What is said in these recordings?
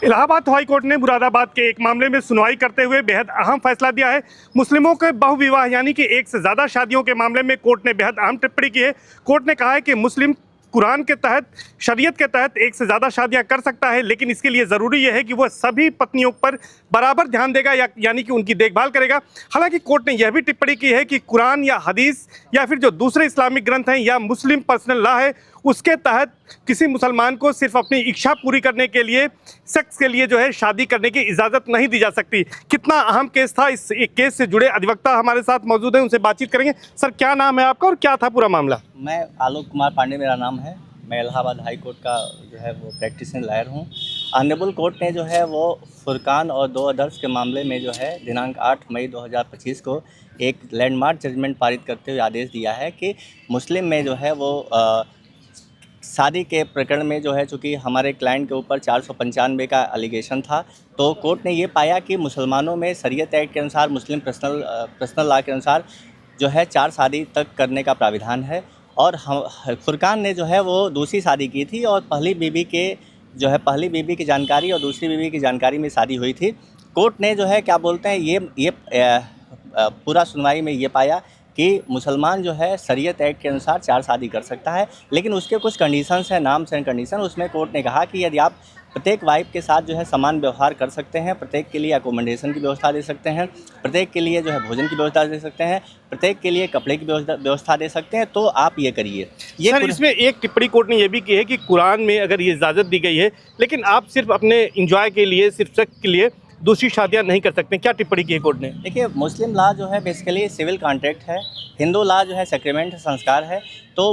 Allahabad high court ने मुरादाबाद के एक मामले में सुनवाई करते हुए बेहद अहम फैसला दिया है। मुस्लिमों के बहुविवाह यानी कि एक से ज़्यादा शादियों के मामले में कोर्ट ने बेहद अहम टिप्पणी की है। कोर्ट ने कहा है कि मुस्लिम कुरान के तहत, शरीयत के तहत एक से ज़्यादा शादियां कर सकता है, लेकिन इसके लिए ज़रूरी यह है कि वह सभी पत्नियों पर बराबर ध्यान देगा यानी कि उनकी देखभाल करेगा। हालांकि कोर्ट ने यह भी टिप्पणी की है कि कुरान या हदीस या फिर जो दूसरे इस्लामिक ग्रंथ हैं या मुस्लिम पर्सनल लॉ है, उसके तहत किसी मुसलमान को सिर्फ अपनी इच्छा पूरी करने के लिए, सेक्स के लिए जो है शादी करने की इजाज़त नहीं दी जा सकती। कितना अहम केस था, इस एक केस से जुड़े अधिवक्ता हमारे साथ मौजूद हैं, उनसे बातचीत करेंगे। सर, क्या नाम है आपका और क्या था पूरा मामला? मैं आलोक कुमार पांडे मेरा नाम है। मैं इलाहाबाद हाई कोर्ट का जो है वो प्रैक्टिशनर लॉयर हूँ। ऑनरेबल कोर्ट ने जो है वो फुरकान और दो अदर्स के मामले में जो है दिनांक 8 मई 2025 को एक लैंडमार्क जजमेंट पारित करते हुए आदेश दिया है कि मुस्लिम में जो है वो शादी के प्रकरण में जो है, चूँकि हमारे क्लाइंट के ऊपर 495 का एलिगेशन था, तो कोर्ट ने ये पाया कि मुसलमानों में शरीयत एक्ट के अनुसार, मुस्लिम पर्सनल लॉ के अनुसार जो है 4 शादी तक करने का प्राविधान है। और फुरकान ने जो है वो दूसरी शादी की थी और पहली बीवी की जानकारी और दूसरी बीवी की जानकारी में शादी हुई थी। कोर्ट ने जो है क्या बोलते हैं ये पूरा सुनवाई में ये पाया कि मुसलमान जो है शरीयत एक्ट के अनुसार 4 शादी कर सकता है, लेकिन उसके कुछ कंडीशंस हैं, नाम्स एंड कंडीशन। उसमें कोर्ट ने कहा कि यदि आप प्रत्येक वाइफ के साथ जो है समान व्यवहार कर सकते हैं, प्रत्येक के लिए अकोमोडेशन की व्यवस्था दे सकते हैं, प्रत्येक के लिए जो है भोजन की व्यवस्था दे सकते हैं, प्रत्येक के लिए कपड़े की व्यवस्था दे सकते हैं, तो आप ये करिए। ये सर, इसमें एक टिप्पणी कोर्ट ने यह भी की है कि कुरान में अगर ये इजाज़त दी गई है, लेकिन आप सिर्फ अपने इंजॉय के लिए, सिर्फ सेक्स के लिए दूसरी शादियां नहीं कर सकते। क्या टिप्पणी की है कोर्ट ने? देखिए, मुस्लिम लॉ जो है बेसिकली सिविल कॉन्ट्रैक्ट है, हिंदू लॉ जो है सेक्रेमेंट संस्कार है। तो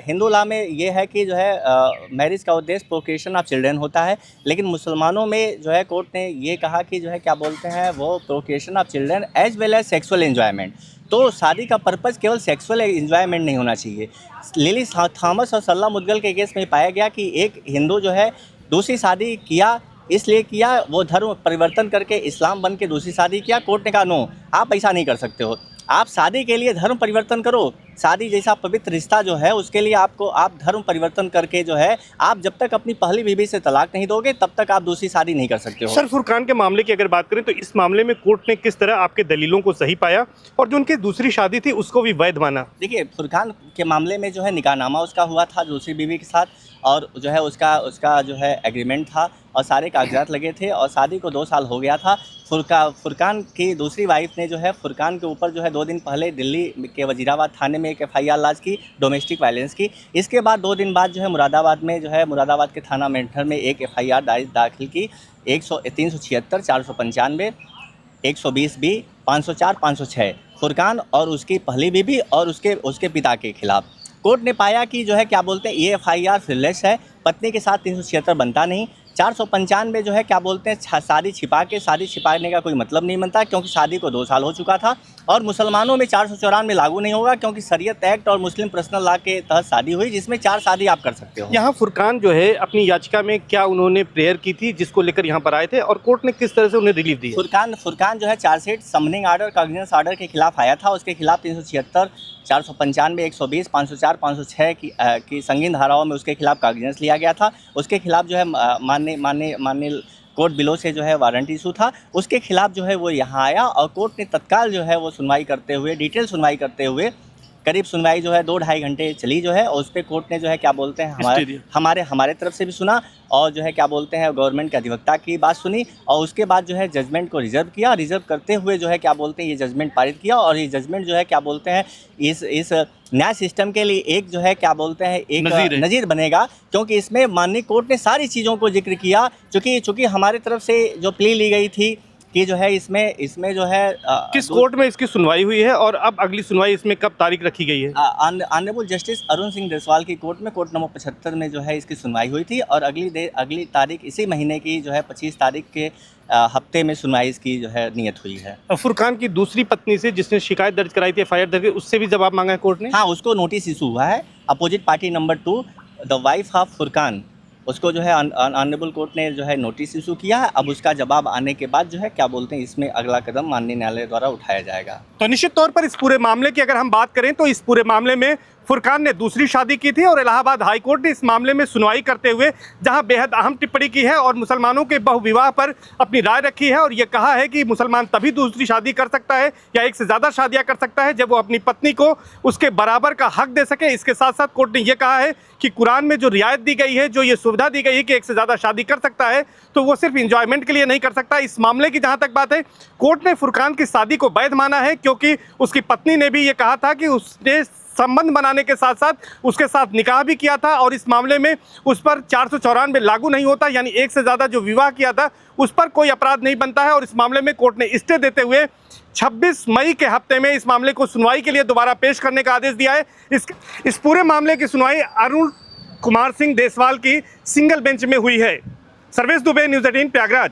हिंदू लॉ में ये है कि जो है मैरिज का उद्देश्य प्रोक्रिएशन ऑफ चिल्ड्रन होता है, लेकिन मुसलमानों में जो है कोर्ट ने ये कहा कि जो है क्या बोलते हैं वो procreation of children as well as sexual enjoyment. तो शादी का पर्पज़ केवल सेक्सुअल एन्जॉयमेंट नहीं होना चाहिए। लिली थॉमस और सल्ला मुदगल के केस में पाया गया कि एक हिंदू जो है दूसरी शादी किया, इसलिए किया वो धर्म परिवर्तन करके इस्लाम बन के दूसरी शादी किया। कोर्ट ने कहा नो, आप ऐसा नहीं कर सकते हो, आप शादी के लिए धर्म परिवर्तन करो। शादी जैसा पवित्र रिश्ता जो है उसके लिए आप धर्म परिवर्तन करके जो है, आप जब तक अपनी पहली बीवी से तलाक नहीं दोगे तब तक आप दूसरी शादी नहीं कर सकते हो। सर, फुरकान के मामले की अगर बात करें तो इस मामले में कोर्ट ने किस तरह आपके दलीलों को सही पाया और जो उनकी दूसरी शादी थी उसको भी वैध माना? देखिए, फुरकान के मामले में जो है निकाहनामा उसका हुआ था दूसरी बीवी के साथ, और जो है उसका जो है एग्रीमेंट था और सारे कागजात लगे थे और शादी को 2 साल हो गया था। फुरकान की दूसरी वाइफ ने जो है फुरकान के ऊपर जो है 2 दिन पहले दिल्ली के वजीराबाद थाने में एक FIR लॉन्च की डोमेस्टिक वायलेंस की। इसके बाद 2 दिन बाद जो है मुरादाबाद में जो है मुरादाबाद के थाना मेंढर में एक FIR दाखिल की 376, 495, 120B, 504, 506 फुरकान और उसकी पहली बीवी और उसके पिता के खिलाफ। कोर्ट ने पाया कि जो है क्या बोलते हैं ये FIR फ्रिलेस है, पत्नी के साथ 376 बनता नहीं। 495 जो है क्या बोलते हैं शादी छिपाने का कोई मतलब नहीं बनता, क्योंकि शादी को 2 साल हो चुका था। और मुसलमानों में 494 लागू नहीं होगा, क्योंकि शरीयत एक्ट और मुस्लिम पर्सनल लॉ के तहत शादी हुई, जिसमें 4 शादी आप कर सकते हो। यहाँ फुरकान जो है अपनी याचिका में क्या उन्होंने प्रेयर की थी जिसको लेकर यहाँ पर आए थे और कोर्ट ने किस तरह से उन्हें रिलीफ दी? फुरकान जो है chargesheet summoning order, cognizance order के खिलाफ आया था। उसके खिलाफ 376, 495, 120, 504, 506 की संगीन धाराओं में उसके खिलाफ कॉग्निजेंस लिया गया था। उसके खिलाफ जो है माननीय कोर्ट बिलो से जो है वारंट इशू था। उसके खिलाफ जो है वो यहाँ आया और कोर्ट ने तत्काल जो है वो सुनवाई करते हुए, डिटेल सुनवाई करते हुए, करीब सुनवाई जो है 2-2.5 घंटे चली जो है, और उस पर कोर्ट ने जो है क्या बोलते हैं हमारे तरफ से भी सुना और जो है क्या बोलते हैं गवर्नमेंट के अधिवक्ता की बात सुनी, और उसके बाद जो है जजमेंट को रिजर्व किया। रिजर्व करते हुए जो है क्या बोलते हैं ये जजमेंट पारित किया, और ये जजमेंट जो है क्या बोलते हैं इस न्याय सिस्टम के लिए एक जो है क्या बोलते हैं एक नज़ीर बनेगा, क्योंकि इसमें माननीय कोर्ट ने सारी चीज़ों को जिक्र किया। चूँकि हमारे तरफ से जो प्ली ली गई थी कि जो है इसमें जो है किस कोर्ट में इसकी सुनवाई हुई है और अब अगली सुनवाई इसमें कब तारीख रखी गई है? ऑनरेबल जस्टिस अरुण सिंह देसवाल की कोर्ट में, कोर्ट नंबर 75 में जो है इसकी सुनवाई हुई थी, और अगली तारीख इसी महीने की जो है 25 तारीख के हफ्ते में सुनवाई इसकी जो है नियत हुई है। फुरकान की दूसरी पत्नी से जिसने शिकायत दर्ज कराई थी, FIR दर्ज, उससे भी जवाब मांगा है कोर्ट ने? हाँ, उसको नोटिस इशू हुआ है। Opposite party number 2 the wife of Furqan, उसको जो है ऑनरेबल कोर्ट ने जो है नोटिस इशू किया है। अब उसका जवाब आने के बाद जो है क्या बोलते हैं इसमें अगला कदम माननीय न्यायालय द्वारा उठाया जाएगा। तो निश्चित तौर पर इस पूरे मामले की अगर हम बात करें तो इस पूरे मामले में फुरकान ने दूसरी शादी की थी और इलाहाबाद हाई कोर्ट ने इस मामले में सुनवाई करते हुए जहां बेहद अहम टिप्पणी की है और मुसलमानों के बहुविवाह पर अपनी राय रखी है और ये कहा है कि मुसलमान तभी दूसरी शादी कर सकता है या एक से ज़्यादा शादियां कर सकता है जब वो अपनी पत्नी को उसके बराबर का हक दे सके। इसके साथ साथ कोर्ट ने यह कहा है कि कुरान में जो रियायत दी गई है, जो ये सुविधा दी गई है कि एक से ज़्यादा शादी कर सकता है, तो वो सिर्फ इंजॉयमेंट के लिए नहीं कर सकता। इस मामले की जहाँ तक बात है, कोर्ट ने फुरकान की शादी को वैध माना है क्योंकि उसकी पत्नी ने भी ये कहा था कि उसने संबंध बनाने के साथ साथ उसके साथ निकाह भी किया था और इस मामले में उस पर 494 लागू नहीं होता, यानी एक से ज़्यादा जो विवाह किया था उस पर कोई अपराध नहीं बनता है। और इस मामले में कोर्ट ने स्टे देते हुए 26 मई के हफ्ते में इस मामले को सुनवाई के लिए दोबारा पेश करने का आदेश दिया है। इस पूरे मामले की सुनवाई अरुण कुमार सिंह देसवाल की सिंगल बेंच में हुई है। सर्वेश दुबे, न्यूज़ 18, प्रयागराज।